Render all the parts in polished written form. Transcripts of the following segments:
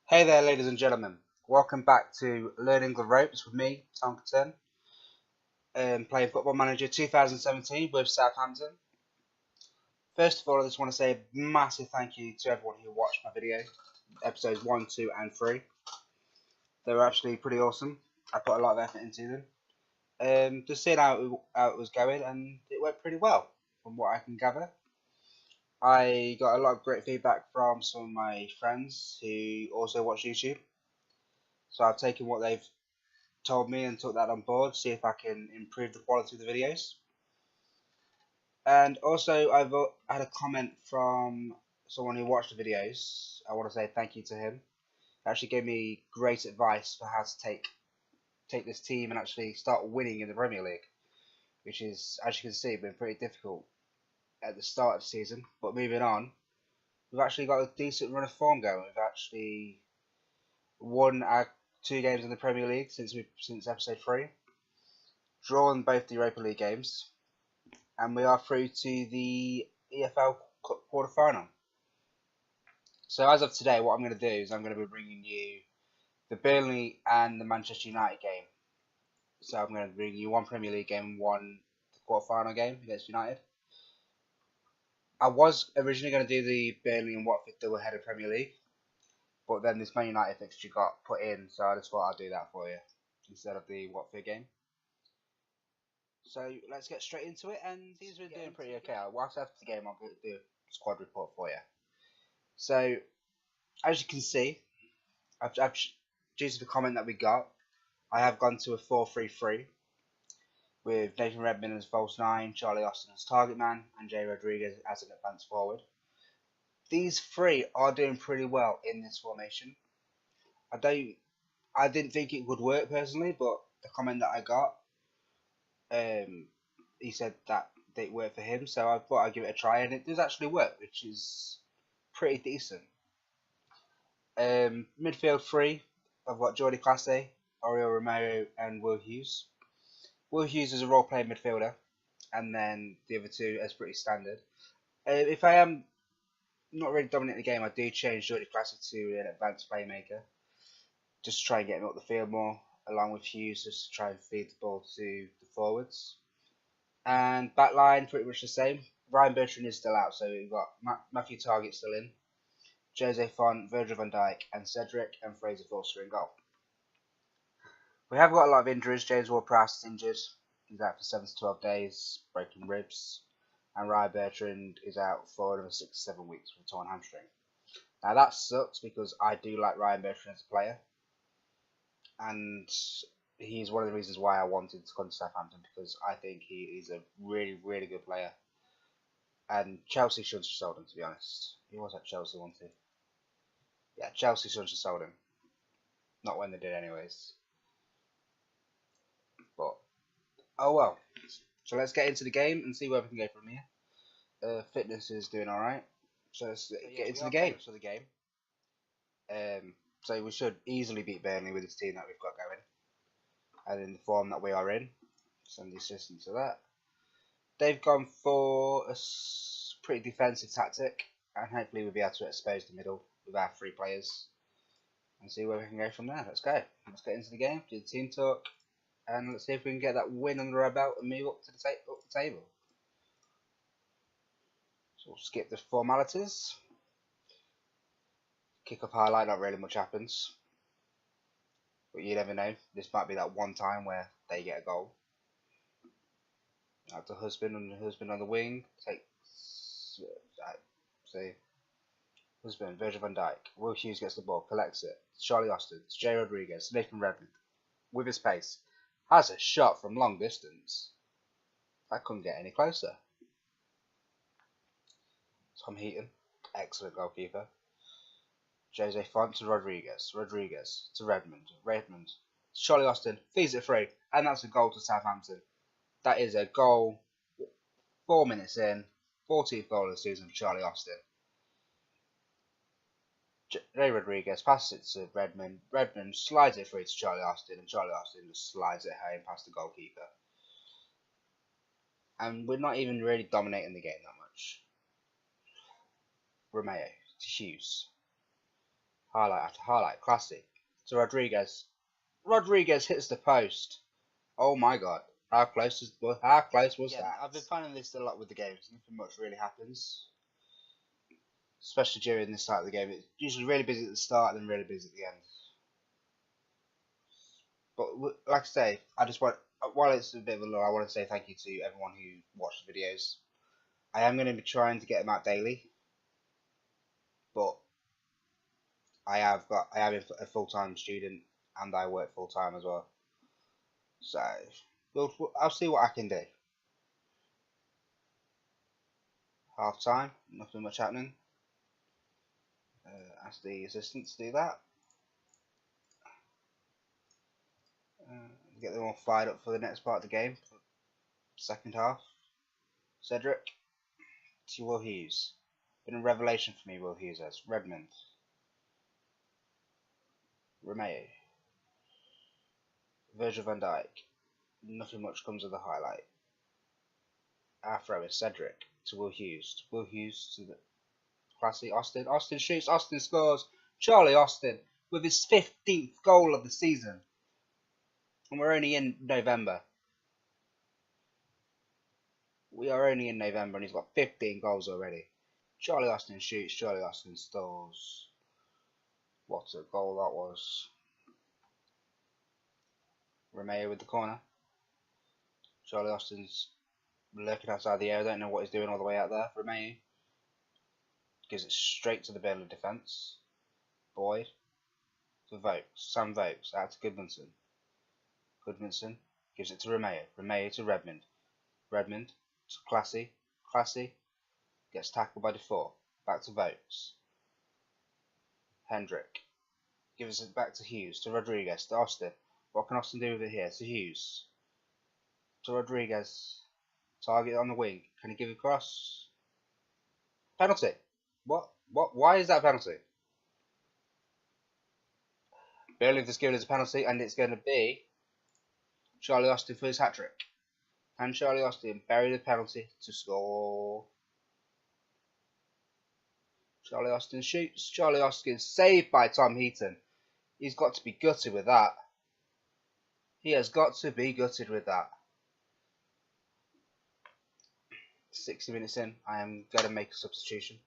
Hey there, ladies and gentlemen. Welcome back to Learning the Ropes with me, Tom Catton, playing Football Manager 2017 with Southampton. First of all, I just want to say a massive thank you to everyone who watched my video, episodes 1, 2 and 3. They were actually pretty awesome. I put a lot of effort into them. Just seeing how it was going, and it went pretty well, from what I can gather. I got a lot of great feedback from some of my friends who also watch YouTube. So I've taken what they've told me and took that on board, see if I can improve the quality of the videos. And also I've had a comment from someone who watched the videos. I want to say thank you to him. He actually gave me great advice for how to take this team and actually start winning in the Premier League, which is, as you can see, been pretty difficult at the start of the season. But moving on, we've actually got a decent run of form going. We've actually won our 2 games in the Premier League since episode 3, drawn both the Europa League games, and we are through to the EFL Cup quarter-final. So as of today, what I'm going to do is I'm going to be bringing you the Burnley and the Manchester United game. So I'm going to bring you one Premier League game and one quarter-final game against United. I was originally going to do the Burnley and Watford double-header Premier League, but then this Man United fixture got put in, so I just thought I'd do that for you instead of the Watford game. So let's get straight into it, and things been doing pretty okay. Whilst after the game, I'll do a squad report for you. So, as you can see, due to the comment that we got, I have gone to a 4-3-3 with Nathan Redmond as false 9, Charlie Austin as target man, and Jay Rodriguez as an advanced forward. These 3 are doing pretty well in this formation. I didn't think it would work personally, but the comment that I got, he said that it worked for him, so I thought I'd give it a try, and it does actually work, which is pretty decent. Midfield 3, I've got Jordi Clase, Oriol Romero, and Will Hughes. Will Hughes is a role-playing midfielder, and then the other 2 as pretty standard. If I am not really dominating the game, I do change Jordi Clase to an advanced playmaker, just to try and get him up the field more, along with Hughes, just to try and feed the ball to the forwards. And back line, pretty much the same. Ryan Bertrand is still out, so we've got Matthew Targett still in, Jose Font, Virgil van Dijk, and Cedric, and Fraser Forster in goal. We have got a lot of injuries. James Ward-Prowse is injured. He's out for 7 to 12 days, breaking ribs. And Ryan Bertrand is out for another 6 to 7 weeks with a torn hamstring. Now that sucks because I do like Ryan Bertrand as a player. And he's one of the reasons why I wanted to come to Southampton, because I think he is a really, really good player. And Chelsea should have sold him, to be honest. He was at Chelsea, wasn't he? Yeah, Chelsea should have sold him. Not when they did anyways. But, oh well. So let's get into the game and see where we can go from here. Fitness is doing alright. So let's get into the game. So we should easily beat Burnley with this team that we've got going, and in the form that we are in. Send the assistant to that. They've gone for a pretty defensive tactic, and hopefully we'll be able to expose the middle with our 3 players and see where we can go from there. Let's go. Let's get into the game, do the team talk, and let's see if we can get that win under our belt and move up to the table. So we'll skip the formalities. Kick-off highlight, not really much happens. But you never know. This might be that one time where they get a goal. Out to Husband on the wing. Husband, Virgil van Dijk. Will Hughes gets the ball, collects it. It's Charlie Austin, it's Jay Rodriguez, Nathan Redmond. With his pace. Has a shot from long distance. I couldn't get any closer. Tom Heaton, excellent goalkeeper. Jose Font to Rodriguez, Rodriguez to Redmond, Redmond to Charlie Austin, feeds it through, and that's a goal to Southampton. That is a goal 4 minutes in, 14th goal of the season for Charlie Austin. Jay Rodriguez passes it to Redmond, Redmond slides it through to Charlie Austin, and Charlie Austin just slides it home past the goalkeeper. And we're not even really dominating the game that much. Romeo to Hughes. Highlight after highlight. Classy. To Rodriguez. Rodriguez hits the post. Oh my god. How close was that? I've been finding this a lot with the games. Nothing much really happens. Especially during this side of the game. It's usually really busy at the start and then really busy at the end. But like I say, I just want, while it's a bit of a lull, I want to say thank you to everyone who watched the videos. I am going to be trying to get them out daily, but I am a full-time student and I work full-time as well. So I'll see what I can do. Half time, nothing much happening. Ask the assistants to do that. Get them all fired up for the next part of the game. Second half. Cedric to Will Hughes. Been a revelation for me, Will Hughes as Redmond. Romeo. Virgil van Dijk. Nothing much comes of the highlight. Our throw is Cedric to Will Hughes. Will Hughes to the classy Austin. Austin shoots. Austin scores. Charlie Austin with his 15th goal of the season. And we're only in November. We are only in November and he's got 15 goals already. Charlie Austin shoots. Charlie Austin stalls. What a goal that was. Romeo with the corner. Charlie Austin's lurking outside the area. I don't know what he's doing all the way out there. Romeo gives it straight to the Burnley defence. Boyd to Vokes. Sam Vokes out to Goodmanson. Goodmanson gives it to Romeo. Romeo to Redmond. Redmond to Classy. Classy gets tackled by Defoe. Back to Vokes. Hendrick gives it back to Hughes. To Rodriguez. To Austin. What can Austin do with it here? To Hughes. To Rodriguez. Target on the wing. Can he give it across? Penalty. What? Why is that a penalty? Burnley has given us a penalty, and it's going to be Charlie Austin for his hat-trick. Can Charlie Austin bury the penalty to score? Charlie Austin shoots. Charlie Austin saved by Tom Heaton. He's got to be gutted with that. He has got to be gutted with that. 60 minutes in, I am going to make a substitution.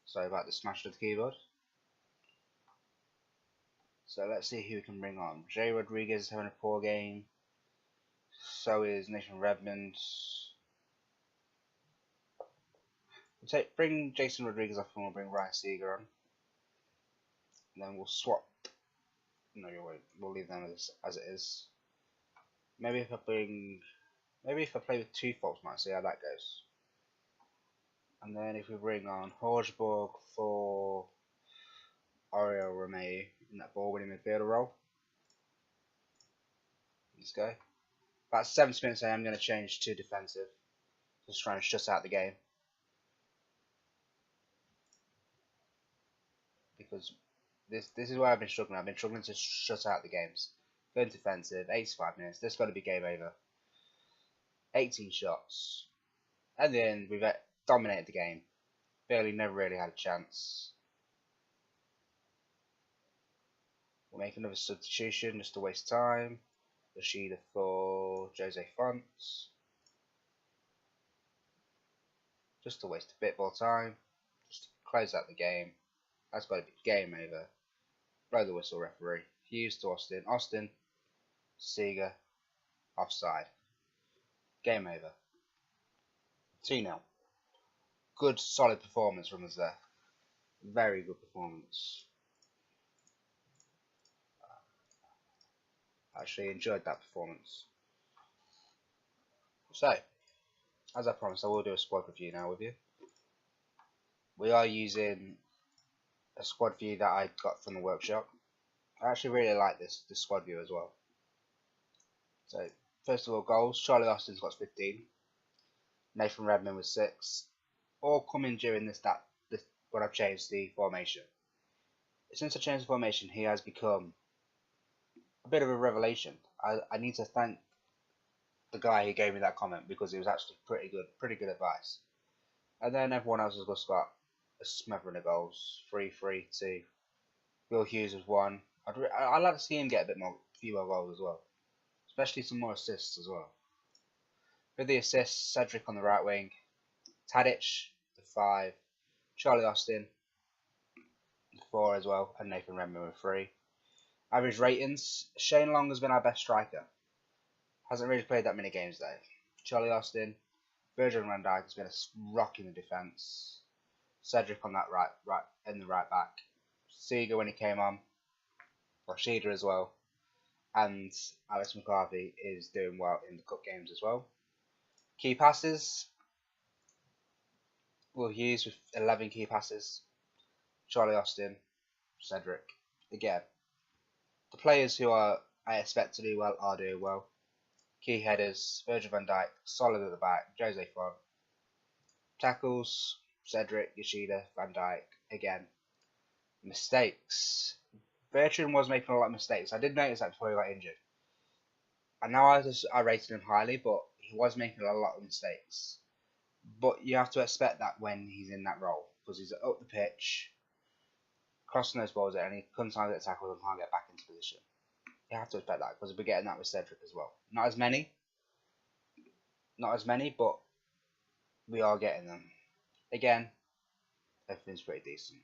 Sorry about the smash of the keyboard. So let's see who we can bring on. Jay Rodriguez is having a poor game. So is Nathan Redmond. We'll bring Jason Rodriguez off and we'll bring Ryan Seeger on. And then we'll swap. No, you won't. We'll leave them as it is. Maybe if I play with two faults, might see how that goes. And then if we bring on Horsburg for Oriel Romeo in that ball winning midfielder role. Let's go. About 70 minutes I am going to change to defensive. Just try and shut out the game. Because this is where I've been struggling. I've been struggling to shut out the games. Going defensive, 85 minutes. This got to be game over. 18 shots. And then we've dominated the game. Barely never really had a chance. We'll make another substitution just to waste time. Rashida for Jose Fonts. Just to waste a bit more time. Just to close out the game. That's got to be game over. Blow the whistle, referee. Hughes to Austin. Austin. Seeger. Offside. Game over. 2-0. Good solid performance from us there. Very good performance. I actually enjoyed that performance. So, as I promised, I will do a squad review now with you. We are using a squad view that I got from the workshop. I actually really like this squad view as well. So, first of all, goals. Charlie Austin's got 15. Nathan Redmond with 6. All coming during this when I've changed the formation. Since I changed the formation, he has become a bit of a revelation. I need to thank the guy who gave me that comment because it was actually pretty good advice. And then everyone else has just got a smattering of goals. 3, 3, 2. Will Hughes was one. I'd like to see him get a few more goals as well, especially some more assists as well. With the assists, Cedric on the right wing, Tadic the 5, Charlie Austin the 4 as well, and Nathan Redmond with 3. Average ratings, Shane Long has been our best striker. Hasn't really played that many games though. Charlie Austin, Virgil van Dijk has been a rock in the defence. Cedric on that right in the right back. Seager when he came on. Rashida as well. And Alex McCarthy is doing well in the cup games as well. Key passes. Will Hughes with 11 key passes. Charlie Austin, Cedric. Again, the players who I expect to do well are doing well. Key headers, Virgil van Dijk, solid at the back, Jose Font. Tackles, Cedric, Yoshida, Van Dijk. Again, mistakes. Bertrand was making a lot of mistakes. I did notice that before he got injured. And now I rated him highly, but he was making a lot of mistakes. But you have to expect that when he's in that role, because he's up the pitch, crossing those balls and he sometimes get tackled and can't get back into position. You have to expect that, because we're getting that with Cedric as well. Not as many, but we are getting them. Again, everything's pretty decent.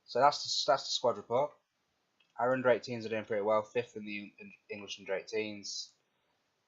So that's the squad report. Our under 18s are doing pretty well. 5th in the English under 18s,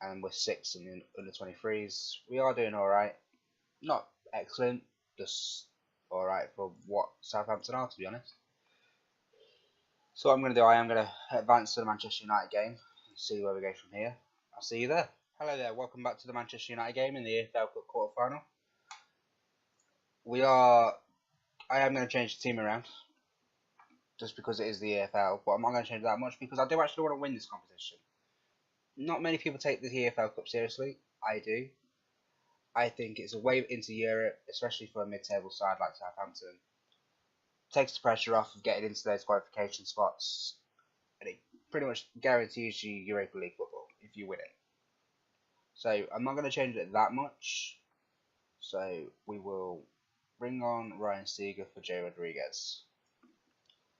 and we're 6th in the under 23s. We are doing alright. Not excellent, just alright for what Southampton are, to be honest. So what I'm going to do, I am going to advance to the Manchester United game and see where we go from here. I'll see you there. Hello there, welcome back to the Manchester United game in the EFL Cup quarter-final. I am going to change the team around, just because it is the EFL, but I'm not going to change that much because I do actually want to win this competition. Not many people take the EFL Cup seriously. I do. I think it's a way into Europe, especially for a mid-table side like Southampton. Takes the pressure off of getting into those qualification spots, and it pretty much guarantees you Europa League football if you win it. So I'm not going to change it that much. So we will bring on Ryan Seager for Jay Rodriguez,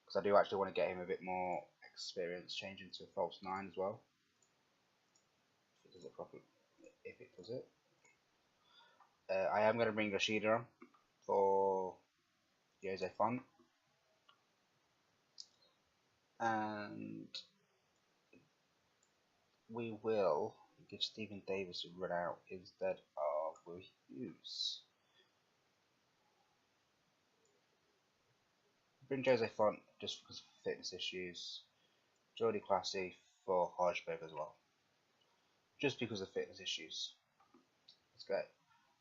because I do actually want to get him a bit more experience, changing to a false 9 as well. If it does it properly. If it does it. I am going to bring Yoshida on for Jose Font. And we will give Stephen Davis a run out instead of Will Hughes. Bring Jose Font just because of fitness issues. Jordi Classy for Hodgeberg as well, just because of fitness issues. Let's go.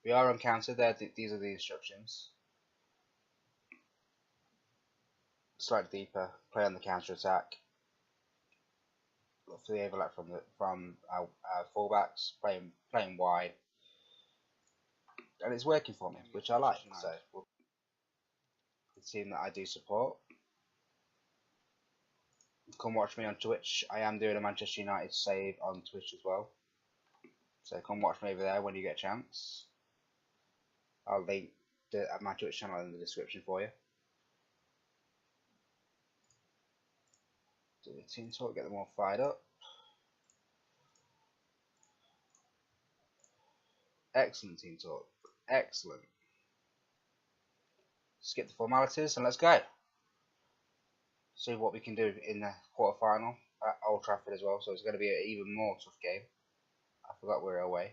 We are on counter there. These are the instructions. Slightly deeper, play on the counter attack. Look for the overlap from our fullbacks, playing wide, and it's working for me, which I like. So the team that I do support. Come watch me on Twitch. I am doing a Manchester United save on Twitch as well, so come watch me over there when you get a chance. I'll link my Twitch channel in the description for you. Do the team talk, get them all fired up. Excellent team talk. Excellent. Skip the formalities and let's go. See what we can do in the quarter-final at Old Trafford as well. So it's going to be an even more tough game. I forgot we're away.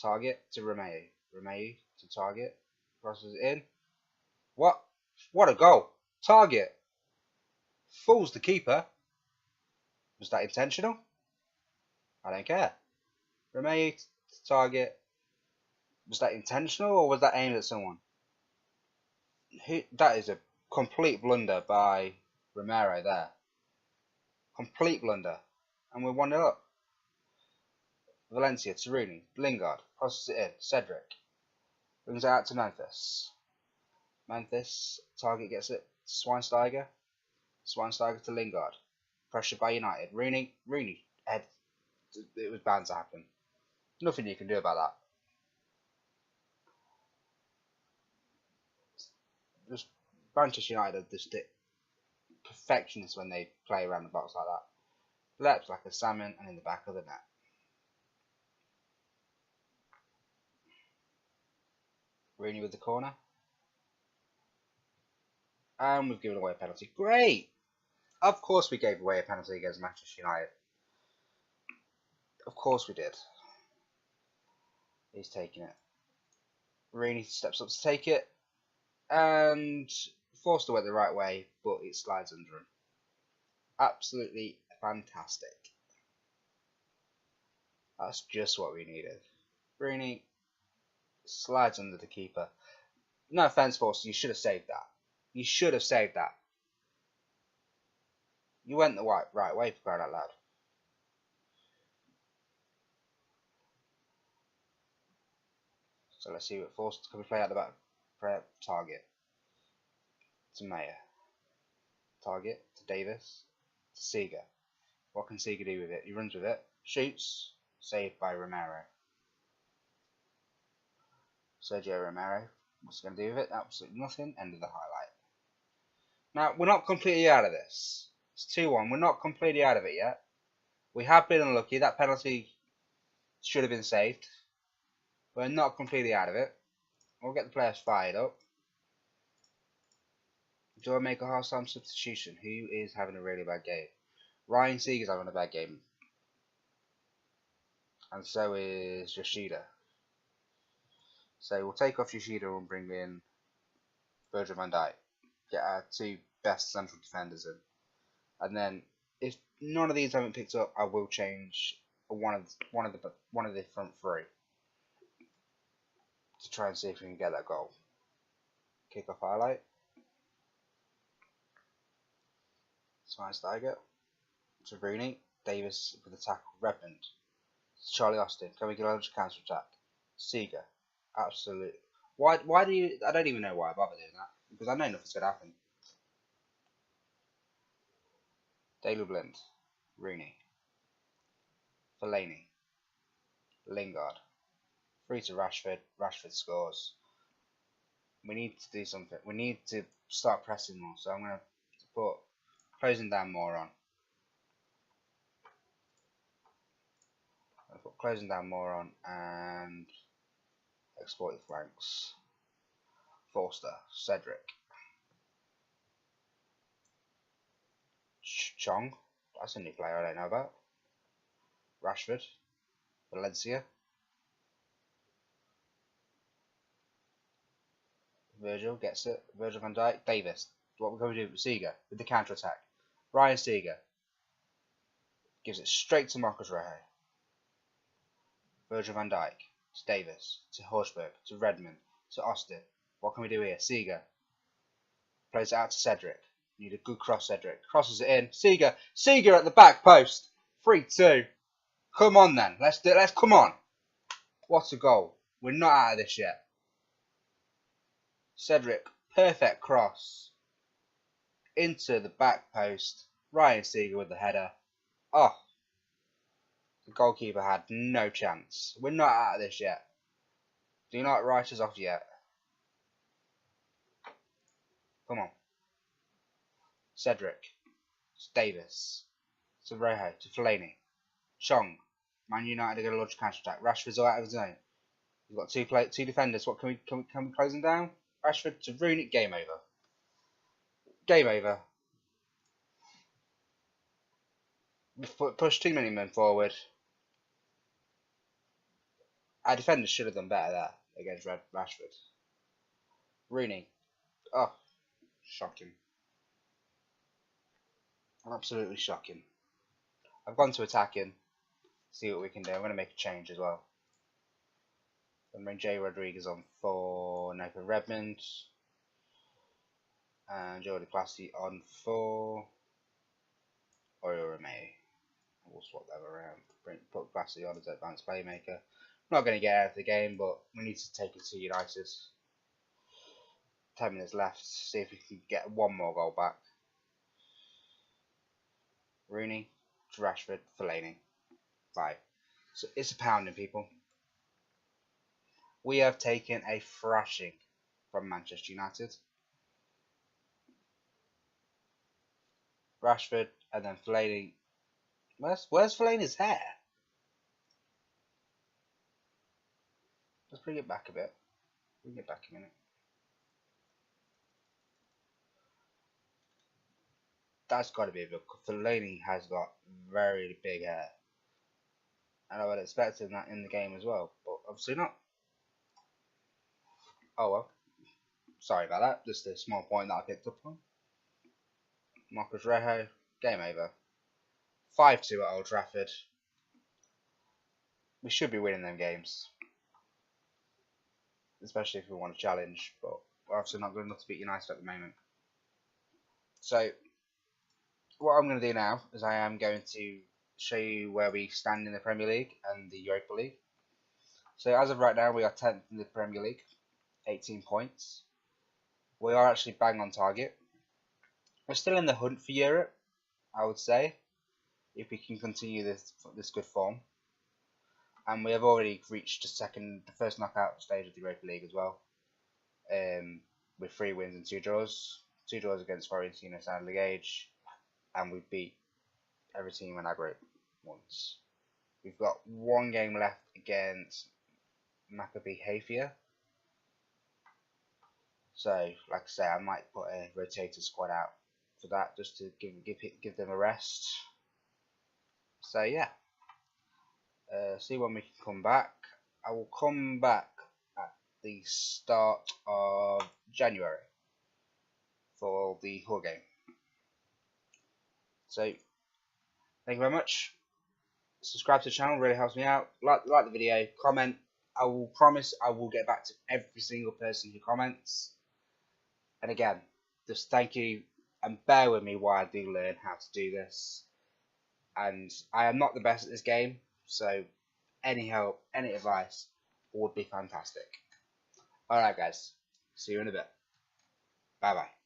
Target to Romeu. Romeu to target. Crosses it in. What? What a goal! Target. Fools the keeper. Was that intentional? I don't care. Romeu to target. Was that intentional or was that aimed at someone? That is a complete blunder by Romero there. Complete blunder. And we're 1-0 up. Valencia to Rooney. Lingard. Crosses it in. Cedric. Brings it out to Memphis. Memphis. Target gets it. Schweinsteiger. Schweinsteiger to Lingard. Pressured by United. Rooney. Head. It was bound to happen. Nothing you can do about that. Just Manchester United just perfectionists when they play around the box like that. Leapt like a salmon and in the back of the net. Rooney with the corner. And we've given away a penalty. Great! Of course we gave away a penalty against Manchester United. Of course we did. He's taking it. Rooney steps up to take it. And forced to went the right way, but it slides under him. Absolutely fantastic. That's just what we needed. Rooney slides under the keeper. No offence, Forster, you should have saved that. You should have saved that. You went the right way, for crying out loud. So let's see what Forster can we play out the back. Target to Mayer. Target to Davis. To Seeger. What can Seeger do with it? He runs with it. Shoots. Saved by Romero. Sergio Romero. What's he going to do with it? Absolutely nothing. End of the highlight. Now, we're not completely out of this. It's 2-1. We're not completely out of it yet. We have been unlucky. That penalty should have been saved. We're not completely out of it. We'll get the players fired up. Do I make a half-time substitution? Who is having a really bad game? Ryan Seeger's having a bad game. And so is Yoshida. So we'll take off Yoshida and bring in Virgil van Dijk. Get our two best central defenders in. And then if none of these haven't picked up, I will change one of the front three to try and see if we can get that goal. Kick off highlight. Schweinsteiger to Rooney. Davis with the tackle. Redmond. Charlie Austin. Can we get a counter attack? Seeger. Absolutely. Why do you? I don't even know why I bother doing that because I know nothing's gonna happen. Daily Blind. Rooney. Fellaini. Lingard. Free to Rashford. Rashford scores. We need to do something. We need to start pressing more. So I'm gonna put closing down more on. I'll put closing down more on and exploit the flanks. Forster, Cedric, Chong. That's a new player I don't know about. Rashford, Valencia, Virgil gets it. Virgil van Dijk, Davis. What we're going to do with Seeger with the counter attack. Ryan Seeger gives it straight to Marcus Rojo. Virgil van Dijk to Davis to Horsberg to Redmond to Austin. What can we do here? Seeger plays it out to Cedric. Need a good cross, Cedric. Crosses it in. Seeger at the back post. 3-2. Come on then. Let's do it. Come on. What a goal. We're not out of this yet. Cedric, perfect cross. Into the back post. Ryan Seeger with the header. Oh. The goalkeeper had no chance. We're not out of this yet. Do not write us off yet. Come on. Cedric. To Davis. To Rojo. To Fellaini. Chong. Man United are going to launch a counter attack. Rashford's out of his zone. We've got two defenders. What can we close them down? Rashford to Rooney. Game over. Game over. We've pushed too many men forward. Our defenders should have done better there against Rashford. Rooney. Oh, shocking. Absolutely shocking. I've gone to attacking. See what we can do. I'm going to make a change as well. I'm bring Jay Rodriguez on for Nathan Redmond. And Jordi Classy on for Oriol Romeo. We'll swap them around. Put Classy on as advanced playmaker. Not going to get out of the game, but we need to take it to United. 10 minutes left. See if we can get one more goal back. Rooney to Rashford, Fellaini. 5. So it's a pounding, people. We have taken a thrashing from Manchester United. Rashford, and then Fellaini. Where's Fellaini's hair? Let's bring it back a bit. Bring it back a minute. That's got to be a bit. Fellaini has got very big hair, and I would expect that in the game as well, but obviously not. Oh well. Sorry about that. Just a small point that I picked up on. Marcus Rejo, game over. 5-2 at Old Trafford. We should be winning them games, especially if we want to challenge, but we're obviously not good enough to beat United at the moment. So, what I'm going to do now is I am going to show you where we stand in the Premier League and the Europa League. So, as of right now, we are 10th in the Premier League, 18 points. We are actually bang on target. We're still in the hunt for Europe, I would say, if we can continue this good form. And we have already reached the first knockout stage of the Europa League as well, with 3 wins and 2 draws. 2 draws against Fiorentina and Liège, and we beat every team in our group once. We've got 1 game left against Maccabi Haifa. So, like I say, I might put a rotated squad out for that, just to give them a rest. So yeah, see when we can come back. I will come back at the start of January for the Hull game. So thank you very much. Subscribe to the channel, really helps me out. Like the video, comment. I will promise I will get back to every single person who comments. And again, just thank you and bear with me while I do learn how to do this. And I am not the best at this game, so any help, any advice would be fantastic. Alright guys, see you in a bit. Bye bye.